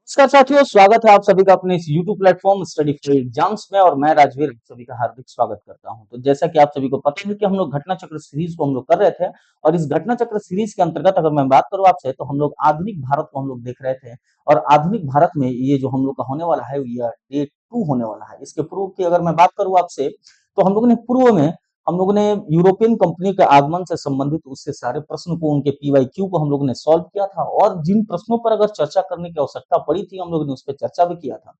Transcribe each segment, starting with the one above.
नमस्कार साथियों, स्वागत है आप सभी का अपने इस YouTube platform study for exams में और मैं राजवीर आप सभी का हार्दिक स्वागत करता हूं। तो जैसा कि आप सभी को पता है कि हम लोग घटना चक्र सीरीज को हम लोग कर रहे थे और इस घटना चक्र सीरीज के अंतर्गत अगर मैं बात करूं आपसे तो हम लोग आधुनिक भारत को हम लोग देख रहे थे और आधुनिक भारत में ये जो हम लोग का होने वाला है ये डे 2 होने वाला है। इसके पूर्व की अगर मैं बात करूं आपसे तो हम लोगों ने पूर्व में हम लोगों ने यूरोपियन कंपनी के आगमन से संबंधित उससे सारे प्रश्न को उनके पीवाईक्यू को हम लोगों ने सॉल्व किया था और जिन प्रश्नों पर अगर चर्चा करने की आवश्यकता पड़ी थी हम लोगों ने उस पर चर्चा भी किया था।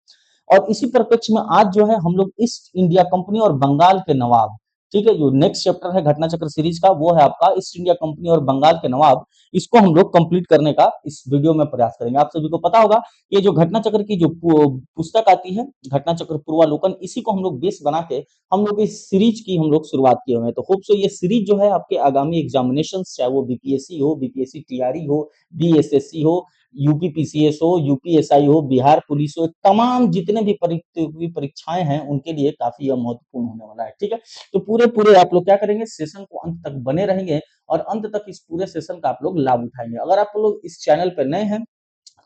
और इसी परिप्रेक्ष्य में आज जो है हम लोग ईस्ट इंडिया कंपनी और बंगाल के नवाब, ठीक है, जो नेक्स्ट चैप्टर है घटना चक्र सीरीज का वो है आपका ईस्ट इंडिया कंपनी और बंगाल के नवाब। इसको हम लोग कंप्लीट करने का इस वीडियो में प्रयास करेंगे। आप सभी को पता होगा ये जो घटना चक्र की जो पुस्तक आती है घटना चक्र पूर्वालोकन, इसी को हम लोग बेस बना के हम लोग इस सीरीज की हम लोग शुरुआत किए हुए हैं। तो होप सो ये सीरीज जो है आपके आगामी एग्जामिनेशन चाहे वो बीपीएससी हो, बीपीएससी टीआरई हो, बीएसएससी हो, यूपी पीसीएस हो, यूपीएसआई हो, बिहार पुलिस हो, तमाम जितने भी परीक्षाएं हैं उनके लिए काफी यह महत्वपूर्ण होने वाला है। ठीक है, तो पूरे पूरे आप लोग क्या करेंगे, सेशन को अंत तक बने रहेंगे और अंत तक इस पूरे सेशन का आप लोग लाभ उठाएंगे। अगर आप लोग इस चैनल पर नए हैं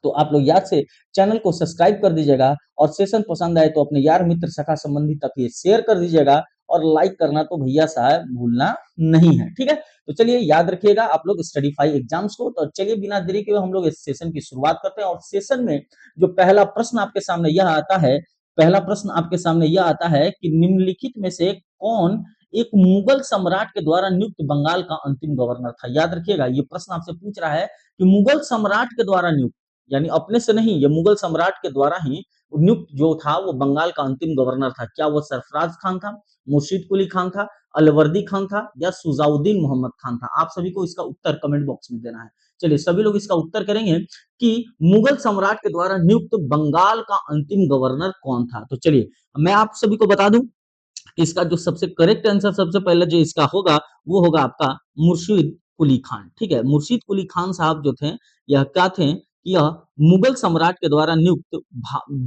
तो आप लोग याद से चैनल को सब्सक्राइब कर दीजिएगा और सेशन पसंद आए तो अपने यार मित्र सखा संबंधी तक ये शेयर कर दीजिएगा और लाइक करना तो भैया साहब भूलना नहीं है। ठीक है, तो चलिए याद रखिएगा आप लोग स्टडी फाई एग्जाम्स को। तो चलिए बिना देरी के हम लोग इस सेशन की शुरुआत करते हैं और सेशन में जो पहला प्रश्न आपके सामने यह आता है, पहला प्रश्न आपके सामने यह आता है कि निम्नलिखित में से कौन एक मुगल सम्राट के द्वारा नियुक्त बंगाल का अंतिम गवर्नर था। याद रखिएगा ये प्रश्न आपसे पूछ रहा है कि मुगल सम्राट के द्वारा नियुक्त, यानी अपने से नहीं, ये मुगल सम्राट के द्वारा ही नियुक्त जो था वो बंगाल का अंतिम गवर्नर था। क्या वो सरफराज खान था, मुर्शीद कुली खान था, अलवर्दी खान था या सुजाउद्दीन मोहम्मद खान था? आप सभी को इसका उत्तर कमेंट बॉक्स में देना है। चलिए सभी लोग इसका उत्तर करेंगे कि मुगल सम्राट के द्वारा नियुक्त बंगाल का अंतिम गवर्नर कौन था। तो चलिए मैं आप सभी को बता दूं इसका जो सबसे करेक्ट आंसर सबसे पहले जो इसका होगा वो होगा आपका मुर्शीद कुली खान। ठीक है, मुर्शीद कुली खान साहब जो थे यह क्या थे, यह मुगल सम्राट के द्वारा नियुक्त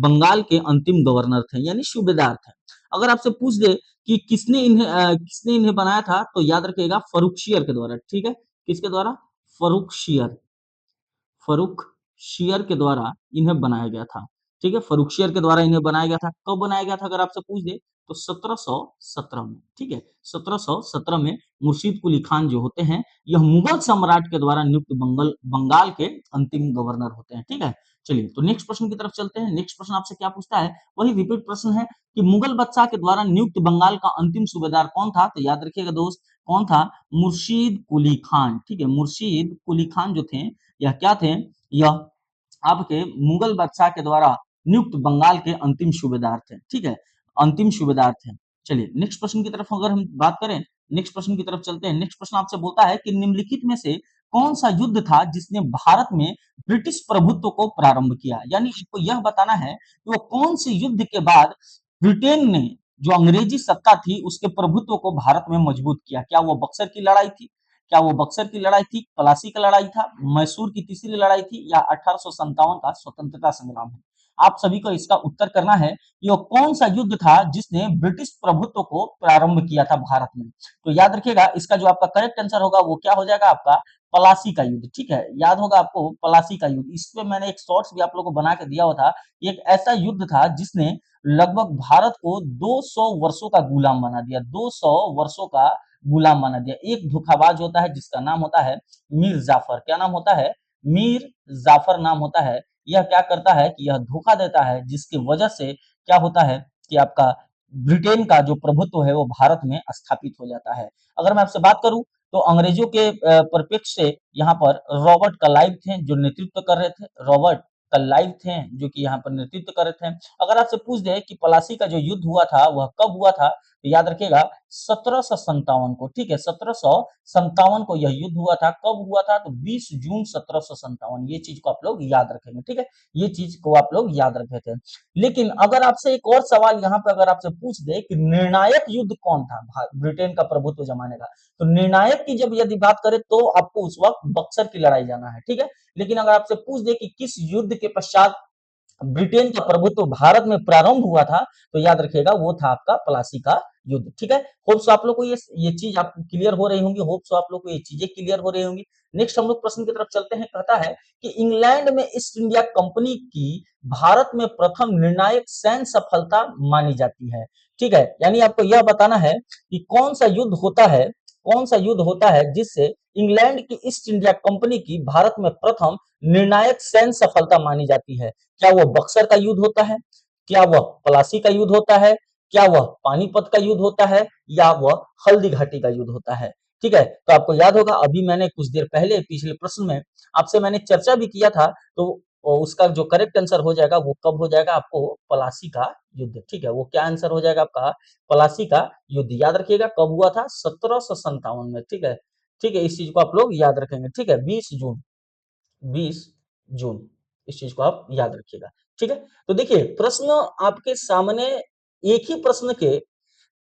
बंगाल के अंतिम गवर्नर थे यानी सूबेदार थे। अगर आपसे पूछ दे कि किसने इन्हें बनाया था तो याद रखिएगा फर्रुखशियर के द्वारा। ठीक है, किसके द्वारा? फर्रुखशियर, फर्रुखशियर के द्वारा इन्हें बनाया गया था। ठीक है, फर्रुखशियर के द्वारा इन्हें बनाया गया था। कब बनाया गया था अगर आपसे पूछ दे तो 1717 में। ठीक है, 1717 में मुर्शीद कुली खान जो होते हैं यह मुगल सम्राट के द्वारा नियुक्त बंगाल के अंतिम गवर्नर होते हैं। ठीक है, चलिए तो नेक्स्ट प्रश्न की तरफ चलते हैं। नेक्स्ट प्रश्न आपसे क्या पूछता है, वही रिपीट प्रश्न है कि मुगल बादशाह के द्वारा नियुक्त बंगाल का अंतिम सूबेदार कौन था। तो याद रखिएगा दोस्त, कौन था? मुर्शीद कुली खान। ठीक है, मुर्शीद कुली खान जो थे यह क्या थे, यह आपके मुगल बादशाह के द्वारा नियुक्त बंगाल के अंतिम सूबेदार थे। ठीक है, अंतिम सूबेदार थे। चलिए नेक्स्ट प्रश्न की तरफ अगर हम बात करें, नेक्स्ट प्रश्न की तरफ चलते हैं। नेक्स्ट प्रश्न आपसे बोलता है कि निम्नलिखित में से कौन सा युद्ध था जिसने भारत में ब्रिटिश प्रभुत्व को प्रारंभ किया। यानी इसको यह बताना है कि वो कौन से युद्ध के बाद ब्रिटेन ने जो अंग्रेजी सत्ता थी उसके प्रभुत्व को भारत में मजबूत किया। क्या वो बक्सर की लड़ाई थी, क्या वो बक्सर की लड़ाई थी, प्लासी का लड़ाई था, मैसूर की तीसरी लड़ाई थी या 1857 का स्वतंत्रता संग्राम है? आप सभी को इसका उत्तर करना है ये कौन सा युद्ध था जिसने ब्रिटिश प्रभुत्व को प्रारंभ किया था भारत में। तो याद रखिएगा इसका जो आपका करेक्ट आंसर होगा वो क्या हो जाएगा आपका प्लासी का युद्ध। ठीक है, याद होगा आपको प्लासी का युद्ध, इस पे मैंने एक शॉर्ट्स भी आप लोगों को बना के दिया हुआ था। एक ऐसा युद्ध था जिसने लगभग भारत को 200 वर्षों का गुलाम बना दिया, 200 वर्षों का गुलाम बना दिया। एक धोखाबाज होता है जिसका नाम होता है मीर जाफर। क्या नाम होता है? मीर जाफर नाम होता है। यह क्या करता है कि यह धोखा देता है जिसकी वजह से क्या होता है कि आपका ब्रिटेन का जो प्रभुत्व है वो भारत में स्थापित हो जाता है। अगर मैं आपसे बात करूं तो अंग्रेजों के परिप्रेक्ष्य से यहाँ पर रॉबर्ट क्लाइव थे जो नेतृत्व कर रहे थे, रॉबर्ट क्लाइव थे जो कि यहाँ पर नेतृत्व कर रहे थे। अगर आपसे पूछ दे कि प्लासी का जो युद्ध हुआ था वह कब हुआ था तो याद रखिएगा 1757 को। ठीक है, 1757 को यह युद्ध हुआ था। कब हुआ था? तो 20 जून 1757। ये चीज को आप लोग याद रखेंगे। ठीक है, ये चीज को आप लोग याद रखे थे। लेकिन अगर आपसे एक और सवाल यहाँ पे अगर आपसे पूछ दे कि निर्णायक युद्ध कौन था ब्रिटेन का प्रभुत्व जमाने का, तो निर्णायक की जब यदि बात करें तो आपको उस वक्त बक्सर की लड़ाई जाना है। ठीक है, लेकिन अगर आपसे पूछ दे कि किस युद्ध के पश्चात ब्रिटेन का प्रभुत्व भारत में प्रारंभ हुआ था तो याद रखिएगा वो था आपका प्लासी का युद्ध। ठीक है, होप सो आप लोग को ये चीज आप क्लियर हो रही होंगी, होप सो आप लोग को ये चीजें क्लियर हो रही होंगी। नेक्स्ट हम लोग प्रश्न की तरफ चलते हैं। कहता है कि इंग्लैंड में ईस्ट इंडिया कंपनी की भारत में प्रथम निर्णायक सैन्य सफलता मानी जाती है। ठीक है, यानी आपको यह बताना है कि कौन सा युद्ध होता है जिससे इंग्लैंड की ईस्ट इंडिया कंपनी की भारत में प्रथम निर्णायक सैन्य सफलता मानी जाती है। क्या वह बक्सर का युद्ध होता है, क्या वह प्लासी का युद्ध होता है, क्या वह पानीपत का युद्ध होता है, या वह हल्दी घाटी का युद्ध होता है। ठीक है, तो आपको याद होगा अभी मैंने कुछ देर पहले पिछले प्रश्न में आपसे मैंने चर्चा भी किया था, तो उसका जो करेक्ट आंसर हो जाएगा वो कब हो जाएगा, आपको प्लासी का युद्ध। ठीक है, वो क्या आंसर हो जाएगा आपका, प्लासी का युद्ध। याद रखिएगा कब हुआ था, 1757 में। ठीक है, ठीक है, इस चीज को आप लोग याद रखेंगे। ठीक है, 20 जून, 20 जून, इस चीज को आप याद रखिएगा। ठीक है, तो देखिए प्रश्न आपके सामने, एक ही प्रश्न के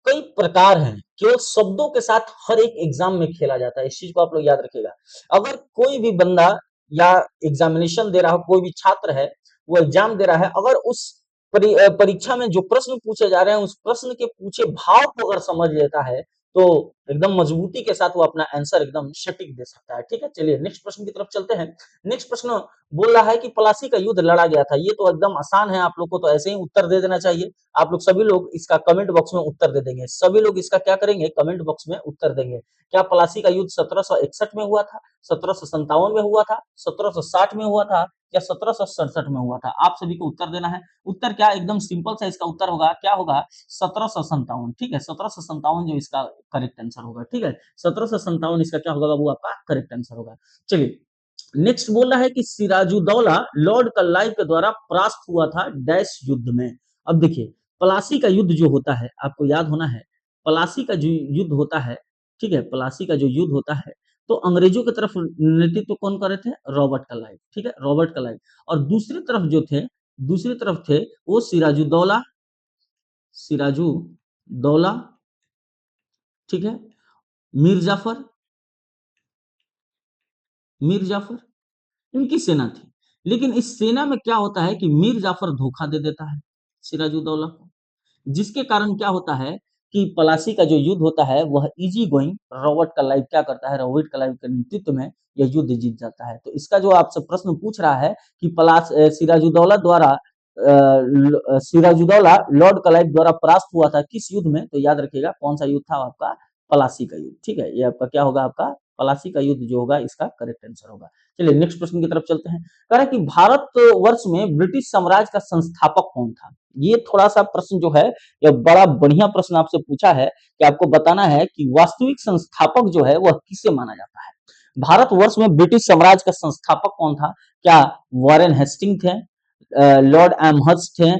कई प्रकार हैं, केवल शब्दों के साथ हर एक एग्जाम में खेला जाता है, इस चीज को आप लोग याद रखिएगा। अगर कोई भी बंदा या एग्जामिनेशन दे रहा हो, कोई भी छात्र है वो एग्जाम दे रहा है, अगर उस परीक्षा में जो प्रश्न पूछे जा रहे हैं उस प्रश्न के पूछे भाव को अगर समझ लेता है तो एकदम मजबूती के साथ वो अपना आंसर एकदम सटीक दे सकता है। ठीक है, चलिए नेक्स्ट प्रश्न की तरफ चलते हैं। नेक्स्ट प्रश्न बोल रहा है कि प्लासी का युद्ध लड़ा गया था। ये तो एकदम आसान है, आप लोग को तो ऐसे ही उत्तर दे देना चाहिए। आप लोग सभी लोग इसका कमेंट बॉक्स में उत्तर दे देंगे, सभी लोग इसका क्या करेंगे, कमेंट बॉक्स में उत्तर देंगे। क्या प्लासी का युद्ध 1761 में हुआ था, 1757 में हुआ था, 1760 में हुआ था, या 1767 में हुआ था? आप सभी को उत्तर देना है। उत्तर क्या, एकदम सिंपल सा इसका उत्तर होगा, क्या होगा, 1757। ठीक है, 1757 जो इसका करेक्ट आंसर होगा। ठीक है, 1757 इसका क्या होगा, वो आपका करेक्ट आंसर होगा। चलिए नेक्स्ट बोल रहा है कि सिराजुद्दौला लॉर्ड कल्लाइव के द्वारा परास्त हुआ था डैश युद्ध में। अब देखिए प्लासी का युद्ध जो होता है, आपको याद होना है, प्लासी का जो युद्ध होता है, ठीक है, प्लासी का जो युद्ध होता है, तो अंग्रेजों की तरफ नेतृत्व कौन कर रहे थे, रॉबर्ट क्लाइव। ठीक है, रॉबर्ट क्लाइव। और दूसरी तरफ जो थे, दूसरी तरफ थे वो सिराजुद्दौला, सिराजुद्दौला, ठीक है, मीर जाफर, मीर जाफर, इनकी सेना थी। लेकिन इस सेना में क्या होता है कि मीर जाफर धोखा दे देता है सिराजुद्दौला को, जिसके कारण क्या होता है कि प्लासी का जो युद्ध होता है वह इजी गोइंग रॉबर्ट क्लाइव क्या करता है, रॉबर्ट क्लाइव के नेतृत्व में यह युद्ध जीत जाता है। तो इसका जो आपसे प्रश्न पूछ रहा है कि सिराजुद्दौला द्वारा सिराजुद्दौला लॉर्ड क्लाइव द्वारा परास्त हुआ था किस युद्ध में, तो याद रखिएगा कौन सा युद्ध था, आपका प्लासी का युद्ध। ठीक है, ये आपका क्या होगा, आपका प्लासी का युद्ध जो होगा इसका करेक्ट आंसर होगा। चलिए नेक्स्ट प्रश्न की तरफ चलते हैं। कह रहा है कि भारत वर्ष में ब्रिटिश साम्राज्य का संस्थापक कौन था। ये थोड़ा सा प्रश्न जो है, यह बड़ा बढ़िया प्रश्न आपसे पूछा है कि आपको बताना है कि वास्तविक संस्थापक जो है वह किसे माना जाता है। भारतवर्ष में ब्रिटिश साम्राज्य का संस्थापक कौन था? क्या वॉरेन हेस्टिंग थे, लॉर्ड एमहर्स्ट थे,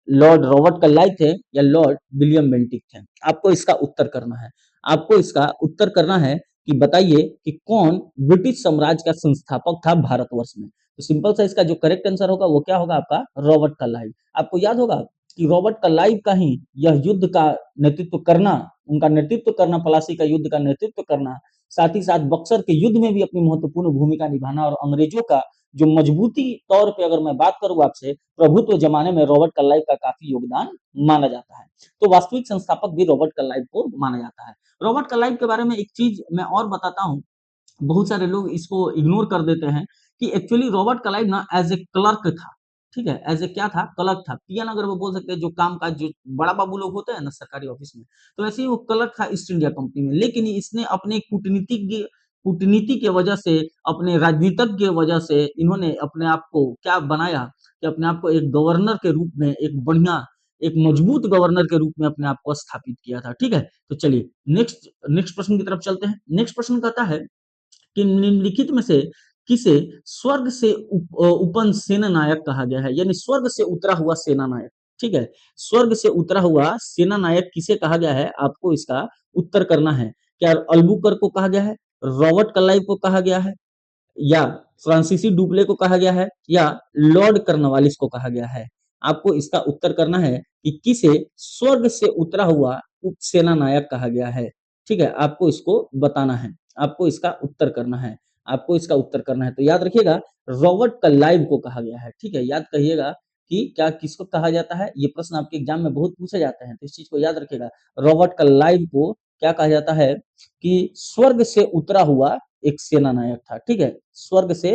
लॉर्ड रॉबर्ट क्लाइव थे, या लॉर्ड विलियम बेंटिक थे? आपको इसका उत्तर करना है। आपको इसका उत्तर करना है कि बताइए कि कौन ब्रिटिश साम्राज्य का संस्थापक था भारतवर्ष में। तो सिंपल सा इसका जो करेक्ट आंसर होगा वो क्या होगा, आपका रॉबर्ट क्लाइव। आपको याद होगा कि रॉबर्ट क्लाइव का ही यह युद्ध का नेतृत्व करना, उनका नेतृत्व करना, प्लासी का युद्ध का नेतृत्व करना, साथ ही साथ बक्सर के युद्ध में भी अपनी महत्वपूर्ण भूमिका निभाना, और अंग्रेजों का जो मजबूती तौर पे अगर मैं बात करूं आपसे, प्रभुत्व जमाने में रॉबर्ट क्लाइव का काफी योगदान माना जाता है। तो वास्तविक संस्थापक भी रॉबर्ट क्लाइव को माना जाता है। रॉबर्ट क्लाइव के बारे में एक चीज मैं और बताता हूँ, बहुत सारे लोग इसको इग्नोर कर देते हैं कि एक्चुअली रॉबर्ट क्लाइव ना एज ए क्लर्क था। ठीक है, एज ए क्या था, क्लर्क था, पियन अगर वो बोल सकते हैं, जो काम काज जो बड़ा बाबू लोग होते हैं ना सरकारी ऑफिस में, तो ऐसे ही वो क्लर्क था ईस्ट इंडिया कंपनी में। लेकिन इसने अपने कूटनीति के वजह से, अपने राजनीतिज्ञ के वजह से इन्होंने अपने आप को क्या बनाया कि अपने आप को एक गवर्नर के रूप में, एक बढ़िया, एक मजबूत गवर्नर के रूप में अपने आप को स्थापित किया था। ठीक है, तो चलिए नेक्स्ट नेक्स्ट प्रश्न की तरफ चलते हैं। नेक्स्ट प्रश्न कहता है कि निम्नलिखित में से किसे स्वर्ग से उपन सेना नायक कहा गया है, यानी स्वर्ग से उतरा हुआ सेना नायक। ठीक है, स्वर्ग से उतरा हुआ सेना नायक किसे कहा गया है, आपको इसका उत्तर करना है। क्या अल्बुकर को कहा गया है, रॉबर्ट क्लाइव को कहा गया है, या फ्रांसीसी डुप्ले को कहा गया है, या लॉर्ड कर्नवालिस को कहा गया है? आपको इसका उत्तर करना है कि किसे स्वर्ग से उतरा हुआ उप सेना नायक कहा गया है। ठीक है, आपको इसको बताना है, आपको इसका उत्तर करना है, आपको इसका उत्तर करना है। तो याद रखिएगा रॉबर्ट क्लाइव को कहा गया है। ठीक है, याद कहिएगा कि क्या किसको कहा जाता है, ये प्रश्न आपके एग्जाम में बहुत पूछे जाते हैं, तो इस चीज को याद रखिएगा। रॉबर्ट क्लाइव को क्या कहा जाता है कि स्वर्ग से उतरा हुआ एक सेना नायक था, ठीक है, स्वर्ग से।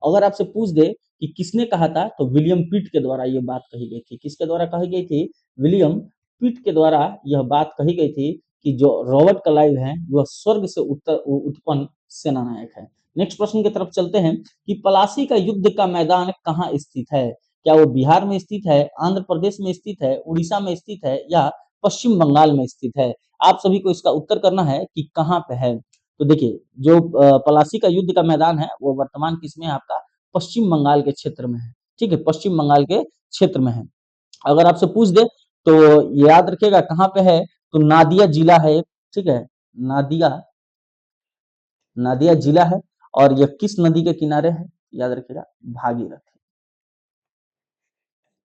अगर आपसे पूछ दे कि किसने कहा था, तो विलियम पिट के द्वारा ये बात कही गई थी। किसके द्वारा कही गई थी? विलियम पिट के द्वारा यह बात कही गई थी कि जो रॉबर्ट क्लाइव है वह स्वर्ग से उत्पन्न सेना नायक है। नेक्स्ट प्रश्न की तरफ चलते हैं कि पलासी का युद्ध का मैदान कहाँ स्थित है? क्या वो बिहार में स्थित है, आंध्र प्रदेश में स्थित है, उड़ीसा में स्थित है, या पश्चिम बंगाल में स्थित है? आप सभी को इसका उत्तर करना है कि कहाँ पे है। तो देखिए, जो पलासी का युद्ध का मैदान है वो वर्तमान किसमें है? आपका पश्चिम बंगाल के क्षेत्र में है, ठीक है, पश्चिम बंगाल के क्षेत्र में है। अगर आपसे पूछ दे तो याद रखिएगा कहाँ पे है, तो नादिया जिला है, ठीक है, नादिया नादिया जिला है। और यह किस नदी के किनारे है? याद रखिएगा, भागीरथी,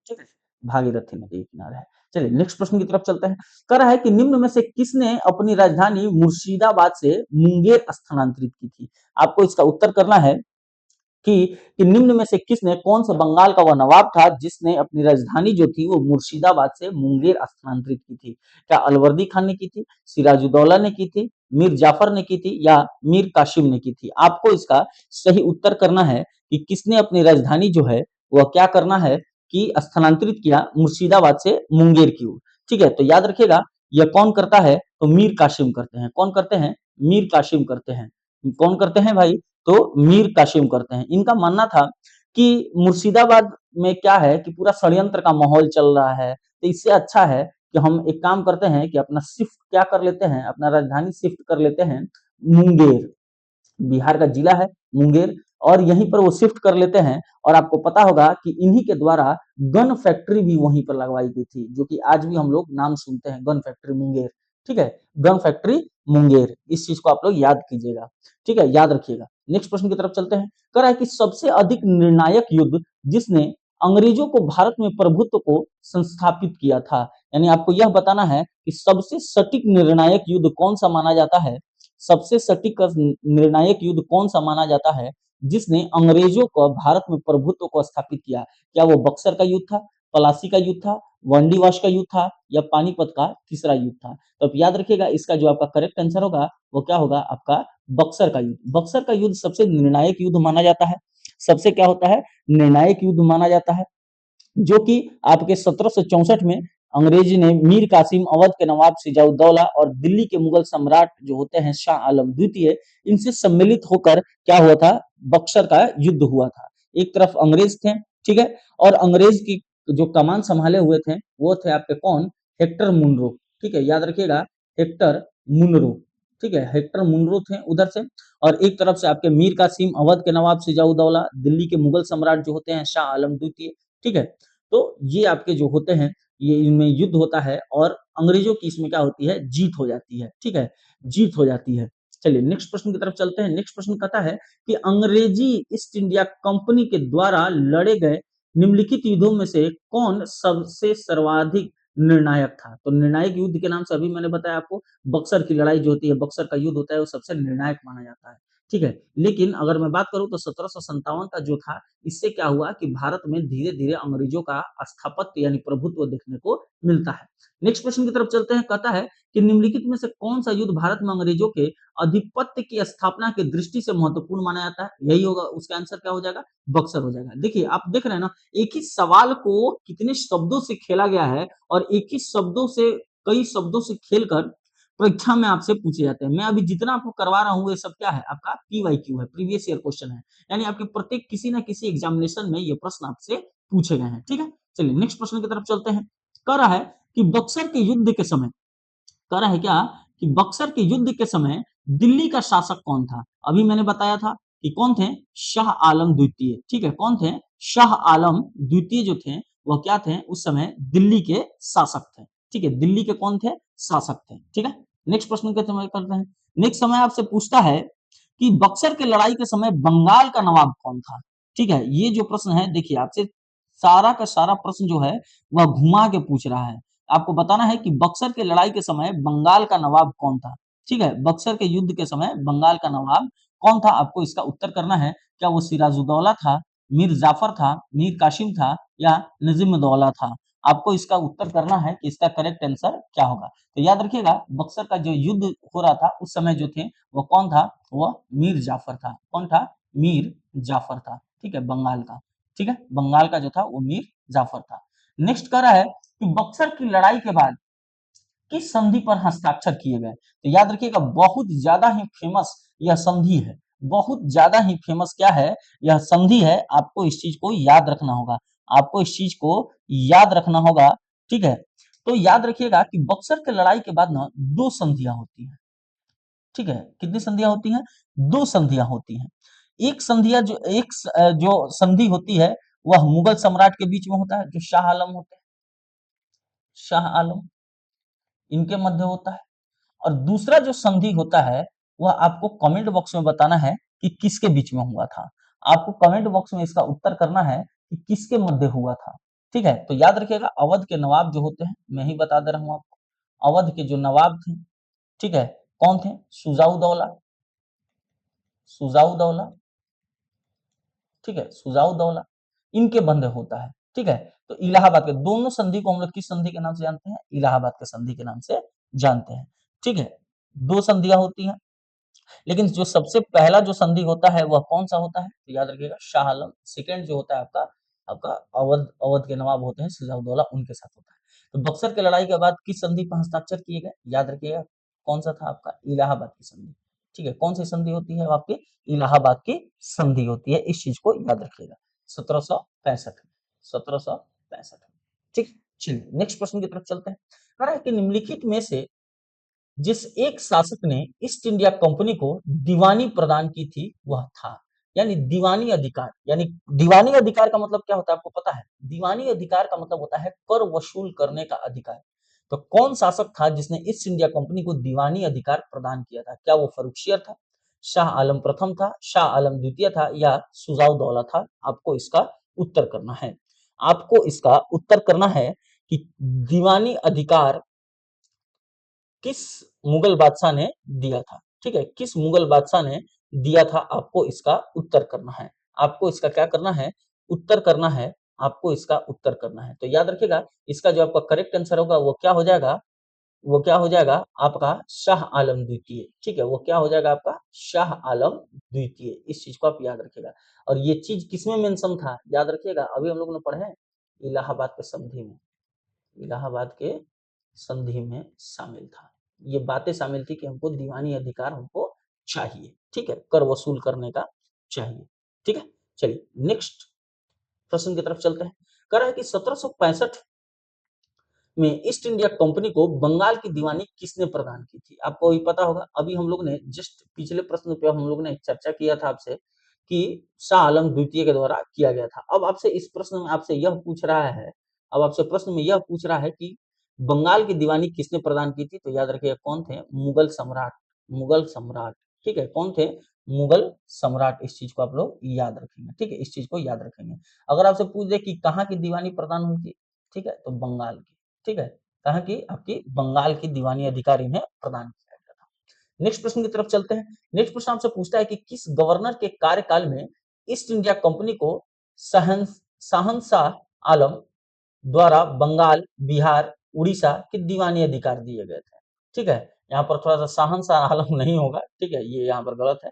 ठीक है, भागीरथी नदी के किनारे है। चलिए नेक्स्ट प्रश्न की तरफ चलते हैं। कह रहा है कि निम्न में से किसने अपनी राजधानी मुर्शिदाबाद से मुंगेर स्थानांतरित की थी? आपको इसका उत्तर करना है कि निम्न में से किसने, कौन सा बंगाल का वह नवाब था जिसने अपनी राजधानी जो थी वो मुर्शिदाबाद से मुंगेर स्थानांतरित की थी? क्या अलवर्दी खान ने की थी, सिराजुद्दौला ने की थी, मीर जाफर ने की थी, या मीर कासिम ने की थी? आपको इसका सही उत्तर करना है कि किसने अपनी राजधानी जो है वह क्या करना है कि स्थानांतरित किया मुर्शिदाबाद से मुंगेर की ओर, ठीक है। तो याद रखिएगा, यह कौन करता है? तो मीर कासिम करते हैं। कौन करते हैं? मीर कासिम करते हैं। कौन करते हैं भाई? तो मीर कासिम करते हैं। इनका मानना था कि मुर्शिदाबाद में क्या है कि पूरा षड्यंत्र का माहौल चल रहा है, तो इससे अच्छा है कि हम एक काम करते हैं कि अपना शिफ्ट क्या कर लेते हैं, अपना राजधानी शिफ्ट कर लेते हैं मुंगेर, बिहार का जिला है मुंगेर, और यहीं पर वो शिफ्ट कर लेते हैं। और आपको पता होगा कि इन्हीं के द्वारा गन फैक्ट्री भी वहीं पर लगवाई गई थी, जो कि आज भी हम लोग नाम सुनते हैं, गन फैक्ट्री मुंगेर, ठीक है, गन फैक्ट्री मुंगेर। इस चीज को आप लोग याद कीजिएगा, ठीक है, याद रखिएगा। नेक्स्ट प्रश्न की तरफ चलते हैं। कह रहा है कि सबसे अधिक निर्णायक युद्ध जिसने अंग्रेजों को भारत में प्रभुत्व को संस्थापित किया था, यानी आपको यह बताना है कि सबसे सटीक निर्णायक युद्ध कौन सा माना जाता है, सबसे सटीक निर्णायक युद्ध कौन सा माना जाता है जिसने अंग्रेजों को भारत में प्रभुत्व को स्थापित किया? क्या वो बक्सर का युद्ध था, पलासी का युद्ध था, वंडीवाश का युद्ध था, या पानीपत का तीसरा युद्ध था? तो आप याद रखिएगा, इसका जो आपका करेक्ट आंसर होगा वो क्या होगा? आपका बक्सर का युद्ध। बक्सर का युद्ध सबसे निर्णायक युद्ध माना जाता है, सबसे क्या होता है? निर्णायक युद्ध माना जाता है, जो कि आपके 1764 में अंग्रेज ने मीर कासिम, अवध के नवाब सिराजुद्दौला और दिल्ली के मुगल सम्राट जो होते हैं शाह आलम द्वितीय, इनसे सम्मिलित होकर क्या हुआ था? बक्सर का युद्ध हुआ था। एक तरफ अंग्रेज थे, ठीक है, और अंग्रेज की जो कमान संभाले हुए थे वो थे आपके कौन? हेक्टर मुनरो, ठीक है, याद रखिएगा, हेक्टर मुनरो, ठीक है, हेक्टर मुनरो थे उधर से। और एक तरफ से आपके मीर कासिम, अवध के नवाब सिराजुद्दौला, दिल्ली के मुगल सम्राट जो होते हैं शाह आलम द्वितीय, ठीक है। तो ये आपके जो होते हैं, ये इनमें युद्ध होता है और अंग्रेजों की इसमें क्या होती है? जीत हो जाती है, ठीक है, जीत हो जाती है। चलिए नेक्स्ट प्रश्न की तरफ चलते हैं। नेक्स्ट प्रश्न कहता है कि अंग्रेजी ईस्ट इंडिया कंपनी के द्वारा लड़े गए निम्नलिखित युद्धों में से कौन सबसे सर्वाधिक निर्णायक था? तो निर्णायक युद्ध के नाम से अभी मैंने बताया आपको, बक्सर की लड़ाई जो होती है, बक्सर का युद्ध होता है, वो सबसे निर्णायक माना जाता है, ठीक है। लेकिन अगर मैं बात करूं तो 1757 का जो था, इससे क्या हुआ कि भारत में धीरे धीरे अंग्रेजों का स्थापत्य यानी प्रभुत्व देखने को मिलता है। नेक्स्ट प्रश्न की तरफ चलते हैं। कहता है कि निम्नलिखित में से कौन सा युद्ध भारत में अंग्रेजों के आधिपत्य की स्थापना की दृष्टि से महत्वपूर्ण माना जाता है? यही होगा, उसका आंसर क्या हो जाएगा? बक्सर हो जाएगा। देखिए आप देख रहे हैं ना, एक ही सवाल को कितने शब्दों से खेला गया है, और एक ही शब्दों से, कई शब्दों से खेलकर परीक्षा में आपसे पूछे जाते हैं। मैं अभी जितना आपको करवा रहा हूँ ये सब क्या है? आपका पीवाईक्यू है, प्रीवियस ईयर क्वेश्चन है, यानी आपके प्रत्येक किसी ना किसी एग्जामिनेशन में ये प्रश्न आपसे पूछे गए हैं, ठीक है। चलिए नेक्स्ट प्रश्न की तरफ चलते हैं। कह रहा है कि बक्सर के युद्ध के समय, कह रहा है क्या कि बक्सर के युद्ध के समय दिल्ली का शासक कौन था? अभी मैंने बताया था कि कौन थे? शाह आलम द्वितीय, ठीक है, कौन थे? शाह आलम द्वितीय जो थे वह क्या थे? उस समय दिल्ली के शासक थे, ठीक है, दिल्ली के कौन थे? शासक थे, ठीक है। नेक्स्ट प्रश्न के समय करते हैं। नेक्स्ट समय आपसे पूछता है कि बक्सर की लड़ाई के समय बंगाल का नवाब कौन था? ठीक है, ये जो प्रश्न है, देखिए आपसे सारा का सारा प्रश्न जो है वह घुमा के पूछ रहा है। आपको बताना है कि बक्सर की लड़ाई के समय बंगाल का नवाब कौन था, ठीक है, बक्सर के युद्ध के समय बंगाल का नवाब कौन था? आपको इसका उत्तर करना है। क्या वो सिराजुद्दौला था, मीर जाफर था, मीर कासिम था, या नजीमुद्दौला था? आपको इसका उत्तर करना है कि इसका करेक्ट आंसर क्या होगा। तो याद रखिएगा बक्सर का जो युद्ध हो रहा था उस समय जो थे वो कौन था? वो मीर जाफर था। कौन था? मीर जाफर था। ठीक है, बंगाल का। ठीक है, बंगाल का जो था वो मीर जाफर था। नेक्स्ट कह रहा है कि बक्सर की लड़ाई के बाद किस संधि पर हस्ताक्षर किए गए? तो याद रखिएगा बहुत ज्यादा ही फेमस यह संधि है। बहुत ज्यादा ही फेमस क्या है? यह संधि है। आपको इस चीज को याद रखना होगा। आपको इस चीज को याद रखना होगा। ठीक है, तो याद रखिएगा कि बक्सर की लड़ाई के बाद ना दो संधियां होती हैं। ठीक है, कितनी संधियां होती हैं? दो संधियां होती हैं। एक संधिया जो जो संधि होती है वह मुगल सम्राट के बीच में होता है, जो शाह आलम होते हैं। शाह आलम इनके मध्य होता है। और दूसरा जो संधि होता है वह आपको कमेंट बॉक्स में बताना है कि किसके बीच में हुआ था। आपको कमेंट बॉक्स में इसका उत्तर करना है कि किसके मध्य हुआ था। ठीक है, तो याद रखिएगा अवध के नवाब जो होते हैं, मैं ही बता दे रहा हूं आपको, अवध के जो नवाब थे, ठीक है, कौन थे? सुजाउदौला। सुजाउदौला, ठीक है, सुजाउदौला, इनके बंधे होता है। ठीक है, तो इलाहाबाद के दोनों संधि को हम लोग किस संधि के नाम से जानते हैं? इलाहाबाद के संधि के नाम से जानते हैं। ठीक है, दो संधियां होती हैं, लेकिन जो सबसे पहला जो संधि होता है वह कौन सा होता है? तो याद रखिएगा शाह आलम। सेकंड जो होता है आपका आपका अवध अवध के नवाब होते हैं सिराजुद्दौला, उनके साथ होता है। तो बक्सर की लड़ाई के बाद किस संधि पर हस्ताक्षर किए गए? याद रखिएगा कौन सा था आपका? इलाहाबाद की संधि। ठीक है, कौन सी संधि होती है आपकी? इलाहाबाद की संधि होती है। इस चीज को याद रखिएगा। 1765 में, 1765 में। ठीक, चलिए नेक्स्ट प्रश्न की तरफ चलते हैं। कह रहा है कि निम्नलिखित में से जिस एक शासक ने ईस्ट इंडिया कंपनी को दीवानी प्रदान की थी वह था? यानी दीवानी अधिकार, यानी दीवानी अधिकार का मतलब क्या होता है आपको पता है? दीवानी अधिकार का मतलब होता है कर वसूल करने का अधिकार। तो कौन शासक था जिसने ईस्ट इंडिया कंपनी को दीवानी अधिकार प्रदान किया था? क्या वो फर्रुखियर था, शाह आलम प्रथम था, शाह आलम द्वितीय था, या सुजाउदौला था? आपको इसका उत्तर करना है। आपको इसका उत्तर करना है कि दीवानी अधिकार किस मुगल बादशाह ने दिया था? ठीक है, किस मुगल बादशाह ने दिया था? आपको इसका उत्तर करना है। आपको इसका क्या करना है? उत्तर करना है। आपको इसका उत्तर करना है। तो याद रखिएगा इसका जो आपका करेक्ट आंसर होगा वो क्या हो जाएगा? वो क्या हो जाएगा आपका? शाह आलम द्वितीय। ठीक है, वो क्या हो जाएगा आपका? शाह आलम द्वितीय। इस चीज को आप याद रखिएगा। और ये चीज किसमें मेंशन था? याद रखिएगा अभी हम लोग ने पढ़े हैं इलाहाबाद के संधि में। इलाहाबाद के संधि में शामिल था। ये बातें शामिल थी कि हमको दीवानी अधिकार हमको चाहिए। ठीक है, कर वसूल करने का चाहिए। ठीक है, चलिए नेक्स्ट प्रश्न की तरफ चलते हैं। कह रहा है कि 1765 में ईस्ट इंडिया कंपनी को बंगाल की दीवानी किसने प्रदान की थी? आपको भी पता होगा। अभी हम लोग ने जस्ट पिछले प्रश्न पे हम लोग ने चर्चा किया था आपसे कि शाह आलम द्वितीय के द्वारा किया गया था। अब आपसे इस प्रश्न में आपसे यह पूछ रहा है, अब आपसे प्रश्न में यह पूछ रहा है कि बंगाल की दीवानी किसने प्रदान की थी? तो याद रखिए कौन थे? मुगल सम्राट। मुगल सम्राट। ठीक है, कौन थे? मुगल सम्राट। इस चीज को आप लोग याद रखेंगे। ठीक है, इस चीज को याद रखेंगे। अगर आपसे पूछ दे कि कहाँ की दीवानी प्रदान हुई थी, ठीक है, तो बंगाल की। ठीक है, कहा कि आपकी बंगाल की दीवानी अधिकार इन्हें प्रदान किया गया था। नेक्स्ट प्रश्न की तरफ चलते हैं। नेक्स्ट प्रश्न आपसे पूछता है कि किस गवर्नर के कार्यकाल में ईस्ट इंडिया कंपनी को शहंशाह आलम द्वारा बंगाल, बिहार, उड़ीसा के दीवानी अधिकार दिए गए थे? ठीक है, यहाँ पर थोड़ा सा शहंशाह आलम नहीं होगा। ठीक है, ये यहाँ पर गलत है।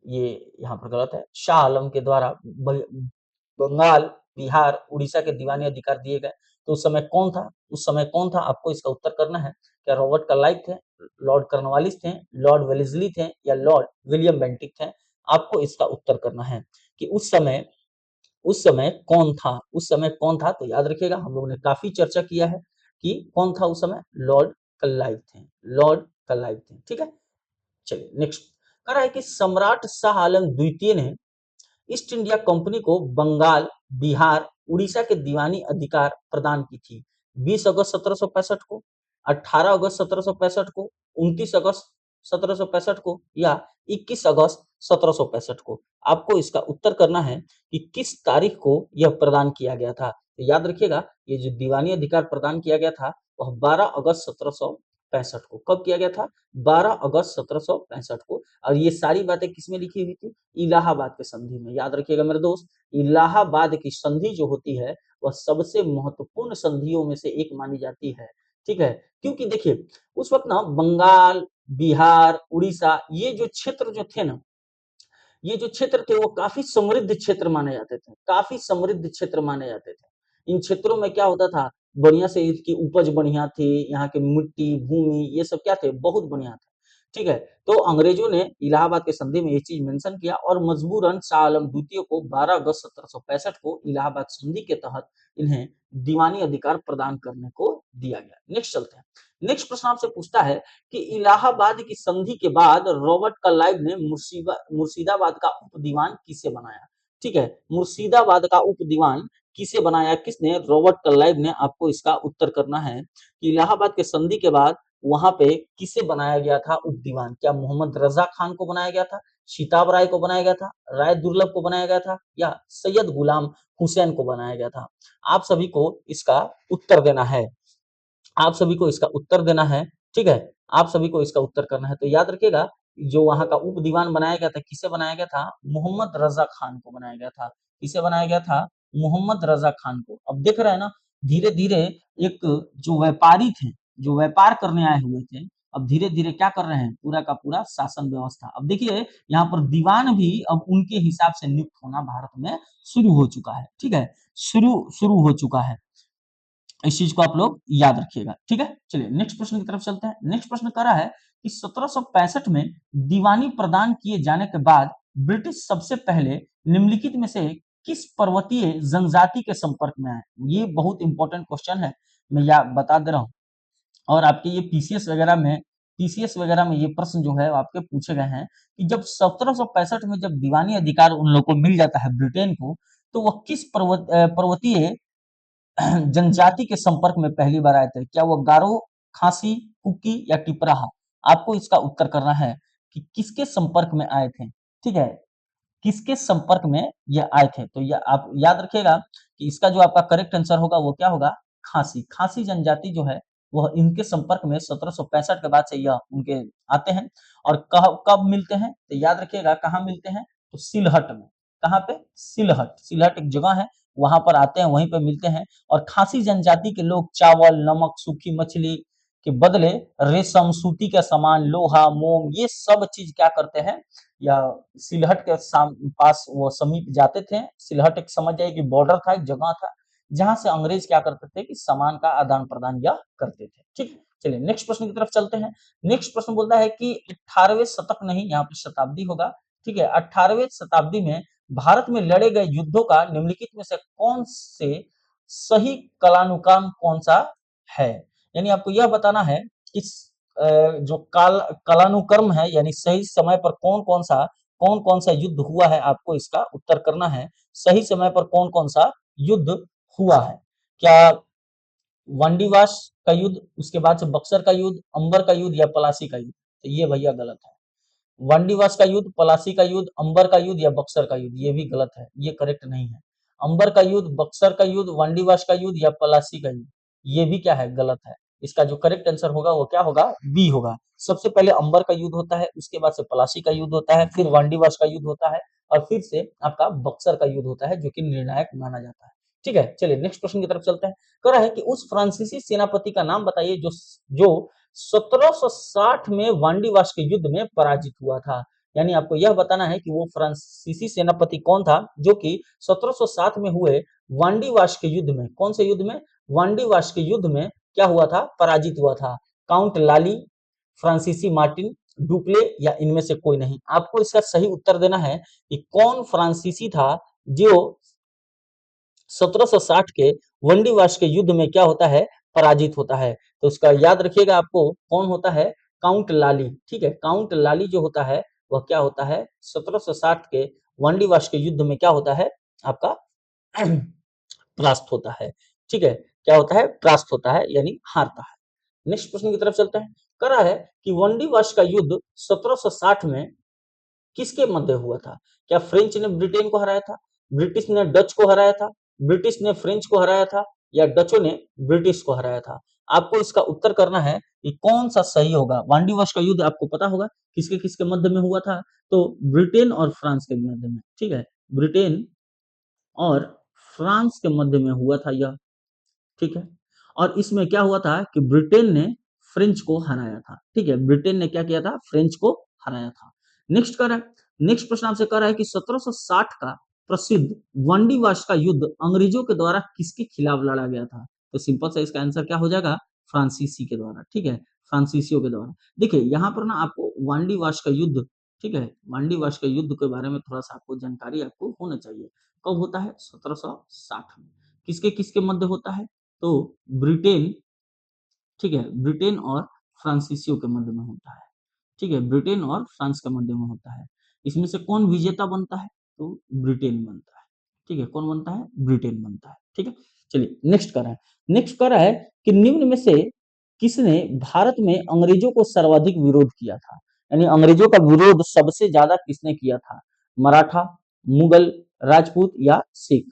ये यहाँ पर गलत है। शाह आलम के द्वारा बंगाल, बिहार, उड़ीसा के दीवानी अधिकार दिए गए। तो उस समय कौन था? उस समय कौन था? आपको इसका उत्तर करना है। क्या रॉबर्ट क्लाइव थे, लॉर्ड कॉर्नवालिस थे, लॉर्ड वेलेस्ली थे, या लॉर्ड विलियम बेंटिक थे? आपको इसका उत्तर करना है कि उस समय कौन था? उस समय कौन था? तो याद रखिएगा हम लोगों ने काफी चर्चा किया है कि कौन था उस समय? लॉर्ड क्लाइव थे। लॉर्ड क्लाइव थे। ठीक है, चलिए नेक्स्ट। कह रहा है कि सम्राट शाह आलम द्वितीय ने ईस्ट इंडिया कंपनी को बंगाल, बिहार, उड़ीसा के दीवानी अधिकार प्रदान की थी। 20 अगस्त 1765 को, 18 अगस्त 1765 को, 29 अगस्त 1765 को, या 21 अगस्त 1765 को? आपको इसका उत्तर करना है कि किस तारीख को यह प्रदान किया गया था। तो याद रखिएगा ये जो दीवानी अधिकार प्रदान किया गया था वह 12 अगस्त 1765 1765 को। कब किया गया था? 12 अगस्त 1765 को। और ये सारी बातें किसमें लिखी हुई थी? इलाहाबाद के संधि में। याद रखिएगा मेरे दोस्त, इलाहाबाद की संधि जो होती है वह सबसे महत्वपूर्ण संधियों में से एक मानी जाती है। ठीक है, क्योंकि देखिए उस वक्त ना बंगाल, बिहार, उड़ीसा, ये जो क्षेत्र जो थे ना, ये जो क्षेत्र थे वो काफी समृद्ध क्षेत्र माने जाते थे, काफी समृद्ध क्षेत्र माने जाते थे। इन क्षेत्रों में क्या होता था, बढ़िया से इसकी उपज बढ़िया थी, यहाँ की मिट्टी, भूमि, ये सब क्या थे, बहुत बढ़िया थे। ठीक है, तो अंग्रेजों ने इलाहाबाद के संधि में ये चीज मेंशन किया और मजबूरन शाह आलम द्वितीय को 12 अगस्त 1765 को इलाहाबाद संधि के तहत इन्हें दीवानी अधिकार प्रदान करने को दिया गया। नेक्स्ट चलते हैं। नेक्स्ट प्रश्न आपसे पूछता है कि इलाहाबाद की संधि के बाद रॉबर्ट क्लाइव ने मुर्शिदाबाद का उप दीवान किसे बनाया? ठीक है, मुर्शिदाबाद का उप दीवान किसे बनाया, किसने? रॉबर्ट क्लाइव ने। आपको इसका उत्तर करना है कि इलाहाबाद के संधि के बाद वहां पे किसे बनाया गया था उप दीवान? क्या मोहम्मद रजा खान को बनाया गया था, शिताब राय को बनाया गया था, राय दुर्लभ को बनाया गया था, या सैयद गुलाम हुसैन को बनाया गया था? आप सभी को इसका उत्तर देना है, आप सभी को इसका उत्तर देना है। ठीक है, आप सभी को इसका उत्तर करना है। तो याद रखिएगा, जो वहां का उप दीवान बनाया गया था, किसे बनाया गया था? मोहम्मद रजा खान को बनाया गया था। किसे बनाया गया था? मोहम्मद रजा खान को। अब देख रहे हैं ना, धीरे धीरे एक जो व्यापारी थे, जो व्यापार करने आए हुए थे, अब धीरे धीरे क्या कर रहे हैं, पूरा का पूरा शासन व्यवस्था। अब देखिए यहाँ पर दीवान भी अब उनके हिसाब से नियुक्त होना भारत में शुरू हो चुका है। ठीक है, शुरू शुरू हो चुका है। इस चीज को आप लोग याद रखिएगा। ठीक है, चलिए नेक्स्ट प्रश्न की तरफ चलते हैं। नेक्स्ट प्रश्न कह रहा है कि 1765 में दीवानी प्रदान किए जाने के बाद ब्रिटिश सबसे पहले निम्नलिखित में से किस पर्वतीय जनजाति के संपर्क में आए? ये बहुत इंपॉर्टेंट क्वेश्चन है, मैं या बता दे रहा हूँ। और आपके ये पीसीएस वगैरह में ये प्रश्न जो है आपके पूछे गए हैं कि जब 1765 में जब दीवानी अधिकार उन लोगों को मिल जाता है ब्रिटेन को, तो वह किस पर्वतीय जनजाति के संपर्क में पहली बार आए थे? क्या वो गारो, खासी, कुकी या टिपराहा? आपको इसका उत्तर करना है कि किसके संपर्क में आए थे। ठीक है, किसके संपर्क में ये आए थे? तो ये आप याद रखिएगा कि इसका जो आपका करेक्ट आंसर होगा वो क्या होगा? खासी। खासी जनजाति जो है वह इनके संपर्क में 1765 के बाद से यह उनके आते हैं। और कब मिलते हैं? तो याद रखिएगा कहाँ मिलते हैं? तो सिलहट में। कहाँ पे? सिलहट। सिलहट एक जगह है, वहां पर आते हैं, वहीं पे मिलते हैं। और खासी जनजाति के लोग चावल, नमक, सूखी मछली के बदले रेशम, सूती का सामान, लोहा, मोम, ये सब चीज क्या करते हैं, या सिलहट के पास वो समीप जाते थे। सिलहट एक समझ जाइए कि बॉर्डर था, एक जगह था जहां से अंग्रेज क्या करते थे कि सामान का आदान प्रदान या करते थे। ठीक है, चलिए नेक्स्ट प्रश्न की तरफ चलते हैं। नेक्स्ट प्रश्न बोलता है कि 18वें शतक नहीं, यहाँ पे शताब्दी होगा। ठीक है, 18वें शताब्दी में भारत में लड़े गए युद्धों का निम्नलिखित में से कौन से सही कलानुक्रम कौन सा है? यानी आपको यह बताना है कि जो कालानुक्रम है, यानी सही समय पर कौन कौन सा युद्ध हुआ है, आपको इसका उत्तर करना है। सही समय पर कौन कौन सा युद्ध हुआ है? क्या वांडीवाश का युद्ध, उसके बाद से बक्सर का युद्ध, अंबर का युद्ध या पलासी का युद्ध? तो ये भैया गलत है। वांडीवास का युद्ध, पलासी का युद्ध, अंबर का युद्ध या बक्सर का युद्ध, ये भी गलत है, ये करेक्ट नहीं है। अंबर का युद्ध, बक्सर का युद्ध, वांडीवास का युद्ध या पलासी का युद्ध, ये भी क्या है, गलत है। इसका जो करेक्ट आंसर होगा वो क्या होगा? बी होगा। सबसे पहले अंबर का युद्ध होता है, उसके बाद से पलासी का युद्ध होता है, फिर वांडीवास का युद्ध होता है, और फिर से आपका बक्सर का युद्ध होता है, जो कि निर्णायक माना जाता है। ठीक है, चलिए नेक्स्ट क्वेश्चन की तरफ चलते हैं। कह रहा है कि उस फ्रांसीसी सेनापति का नाम बताइए जो 1760 में वांडीवास के युद्ध में पराजित हुआ था। यानी आपको यह बताना है कि वो फ्रांसीसी सेनापति कौन था जो कि 1760 में हुए वांडीवास के युद्ध में, कौन से युद्ध में? वांडीवास के युद्ध में क्या हुआ था? पराजित हुआ था। काउंट लाली, फ्रांसीसी मार्टिन, डुप्ले या इनमें से कोई नहीं? आपको इसका सही उत्तर देना है कि कौन फ्रांसीसी था जो 1760 के वंडीवास के युद्ध में क्या होता है? पराजित होता है। तो उसका याद रखिएगा आपको, कौन होता है? काउंट लाली। ठीक है, काउंट लाली जो होता है वह क्या होता है? 1760 के वंडीवास के युद्ध में क्या होता है आपका? परास्त होता है। ठीक है, क्या होता है? परास्त होता है, यानी हारता है। नेक्स्ट प्रश्न की तरफ चलते हैं। कह रहा है कि वंडीवास का युद्ध 1760 में किसके मध्य हुआ था? क्या फ्रेंच ने ब्रिटेन को हराया था, ब्रिटिश ने डच को हराया था, ब्रिटिश ने फ्रेंच को हराया था, या डचों ने ब्रिटिश को हराया था? आपको इसका उत्तर करना है कि कौन सा सही होगा। वांडीवाश का युद्ध आपको पता होगा किसके किसके मध्य में हुआ था, तो ब्रिटेन और फ्रांस के मध्य में, ठीक है, ब्रिटेन और फ्रांस के मध्य में हुआ था यह, ठीक है। और इसमें क्या हुआ था कि ब्रिटेन ने फ्रेंच को हराया था, ठीक है, ब्रिटेन ने क्या किया था, फ्रेंच को हराया था। नेक्स्ट कर रहा है, नेक्स्ट प्रश्न आपसे कर रहा है कि 1760 का प्रसिद्ध वांडीवाश का युद्ध अंग्रेजों के द्वारा किसके खिलाफ लड़ा गया था, तो सिंपल सा इसका आंसर क्या हो जाएगा, फ्रांसीसी के द्वारा, ठीक है, फ्रांसीसियों के द्वारा। देखिए यहाँ पर ना आपको वांडीवाश का युद्ध, ठीक है, वांडीवाश के युद्ध के बारे में थोड़ा सा आपको जानकारी आपको होना चाहिए। कब होता है, 1760 में। किसके किसके मध्य होता है, तो ब्रिटेन, ठीक है, ब्रिटेन और फ्रांसीसियों के मध्य में होता है, ठीक है, ब्रिटेन और फ्रांस के मध्य में होता है। इसमें से कौन विजेता बनता है, तो ब्रिटेन बनता है, ठीक है, कौन बनता है, ब्रिटेन बनता है, ठीक है। चलिए नेक्स्ट कर रहा है, नेक्स्ट कर रहा है कि निम्न में से किसने भारत में अंग्रेजों को सर्वाधिक विरोध किया था, यानी अंग्रेजों का विरोध सबसे ज्यादा किसने किया था, मराठा, मुगल, राजपूत या सिख,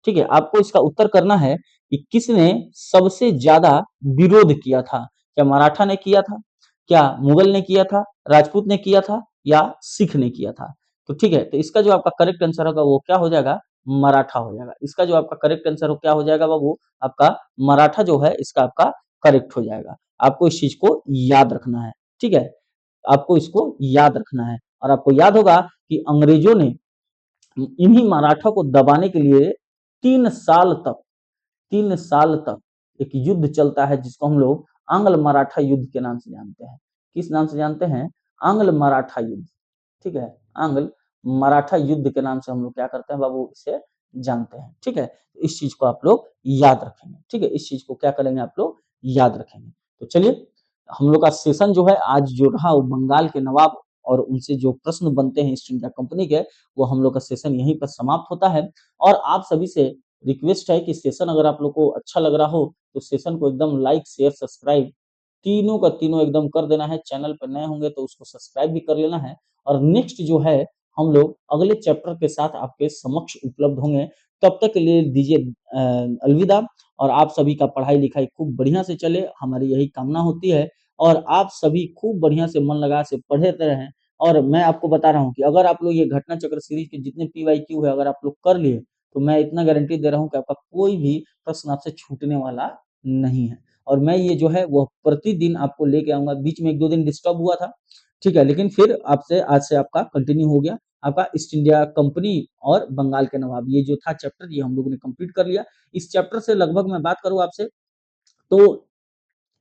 ठीक है। आपको इसका उत्तर करना है कि किसने सबसे ज्यादा विरोध किया था, क्या मराठा ने किया था, क्या मुगल ने किया था, राजपूत ने किया था या सिख ने किया था, तो ठीक है, तो इसका जो आपका करेक्ट आंसर होगा वो क्या हो जाएगा, मराठा हो जाएगा। इसका जो आपका करेक्ट आंसर हो क्या हो जाएगा बाबू, आपका मराठा जो है इसका आपका करेक्ट हो जाएगा। आपको इस चीज को याद रखना है, ठीक है, आपको इसको याद रखना है। और आपको याद होगा कि अंग्रेजों ने इन्हीं मराठा को दबाने के लिए 3 साल तक, 3 साल तक एक युद्ध चलता है जिसको हम लोग आंग्ल मराठा युद्ध के नाम से जानते हैं। किस नाम से जानते हैं, आंग्ल मराठा युद्ध, ठीक है, आंग्ल मराठा युद्ध के नाम से हम लोग क्या करते हैं बाबू, इसे जानते हैं, ठीक है। इस चीज को आप लोग याद रखेंगे, ठीक है, इस चीज को क्या करेंगे आप लोग याद रखेंगे। तो चलिए हम लोग का सेशन जो है आज जो रहा वो बंगाल के नवाब और उनसे जो प्रश्न बनते हैं ईस्ट इंडिया कंपनी के, वो हम लोग का सेशन यहीं पर समाप्त होता है। और आप सभी से रिक्वेस्ट है कि सेशन अगर आप लोग को अच्छा लग रहा हो तो सेशन को एकदम लाइक शेयर सब्सक्राइब तीनों का तीनों एकदम कर देना है। चैनल पर नए होंगे तो उसको सब्सक्राइब भी कर लेना है। और नेक्स्ट जो है हम लोग अगले चैप्टर के साथ आपके समक्ष उपलब्ध होंगे। तब तक के लिए दीजिए अलविदा। और आप सभी का पढ़ाई लिखाई खूब बढ़िया से चले, हमारी यही कामना होती है। और आप सभी खूब बढ़िया से मन लगा से पढ़े रहें। और मैं आपको बता रहा हूँ कि अगर आप लोग ये घटना चक्र सीरीज के जितने PYQ है अगर आप लोग कर लिए तो मैं इतना गारंटी दे रहा हूँ कि आपका कोई भी प्रश्न आपसे छूटने वाला नहीं है। और मैं ये जो है वो प्रतिदिन आपको लेके आऊंगा। बीच में 1-2 दिन डिस्टर्ब हुआ था, ठीक है, लेकिन फिर आपसे आज से आपका कंटिन्यू हो गया। आपका ईस्ट इंडिया कंपनी और बंगाल के नवाब ये जो था चैप्टर ये हम लोगों ने कंप्लीट कर लिया। इस चैप्टर से लगभग मैं बात करूँ आपसे तो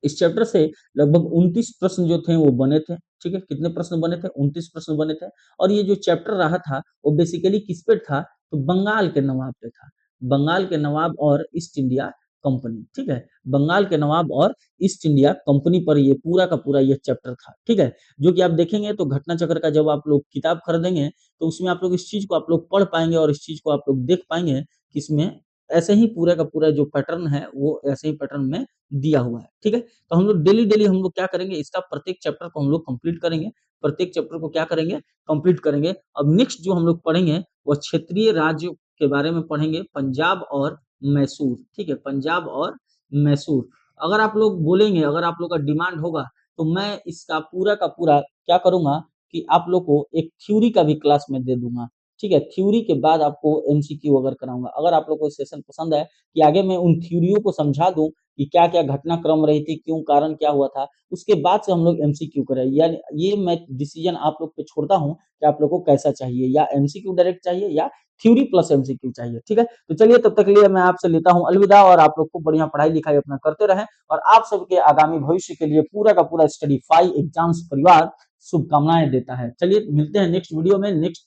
इस चैप्टर से लगभग 29 प्रश्न जो थे वो बने थे, ठीक है, कितने प्रश्न बने थे, 29 प्रश्न बने थे। और ये जो चैप्टर रहा था वो बेसिकली किस पे था, तो बंगाल के नवाब पे था, बंगाल के नवाब और ईस्ट इंडिया कंपनी, ठीक है, बंगाल के नवाब और ईस्ट इंडिया कंपनी पर ये पूरा का पूरा ये चैप्टर था, ठीक है। जो कि आप देखेंगे तो घटना चक्र का जब आप लोग किताब खरीदेंगे तो उसमें आप लोग इस चीज को आप लोग पढ़ पाएंगे और इस चीज को आप लोग देख पाएंगे कि इसमें ऐसे ही पूरा का पूरा जो पैटर्न है वो ऐसे ही पैटर्न में दिया हुआ है, ठीक है। तो हम लोग डेली डेली हम लोग क्या करेंगे, इसका प्रत्येक चैप्टर को हम लोग कंप्लीट करेंगे, प्रत्येक चैप्टर को क्या करेंगे, कंप्लीट करेंगे। अब नेक्स्ट जो हम लोग पढ़ेंगे वो क्षेत्रीय राज्यों के बारे में पढ़ेंगे, पंजाब और मैसूर, ठीक है, पंजाब और मैसूर। अगर आप लोग बोलेंगे, अगर आप लोग का डिमांड होगा तो मैं इसका पूरा का पूरा क्या करूंगा कि आप लोग को एक थ्योरी का भी क्लास में दे दूंगा, ठीक है, थ्योरी के बाद आपको MCQ अगर कराऊंगा। अगर आप लोग को सेशन पसंद है कि आगे मैं उन थ्योरियों को समझा दूं कि क्या क्या घटनाक्रम रही थी, क्यों, कारण क्या हुआ था, उसके बाद से हम लोग MCQ करें, यानी ये मैं डिसीजन आप लोग पे छोड़ता हूँ कि आप लोग को कैसा चाहिए, या MCQ डायरेक्ट चाहिए या थ्योरी प्लस MCQ चाहिए, ठीक है। तो चलिए तब तक के लिए मैं आपसे लेता हूँ अलविदा। और आप लोग खूब बढ़िया पढ़ाई लिखाई अपना करते रहें और आप सबके आगामी भविष्य के लिए पूरा का पूरा स्टडी 5 एग्जाम्स परिवार शुभकामनाएं देता है। चलिए मिलते हैं नेक्स्ट वीडियो में, नेक्स्ट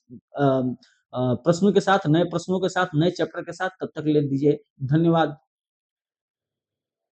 प्रश्नों के साथ, नए प्रश्नों के साथ, नए चैप्टर के साथ। तब तक के लिए दीजिए धन्यवाद।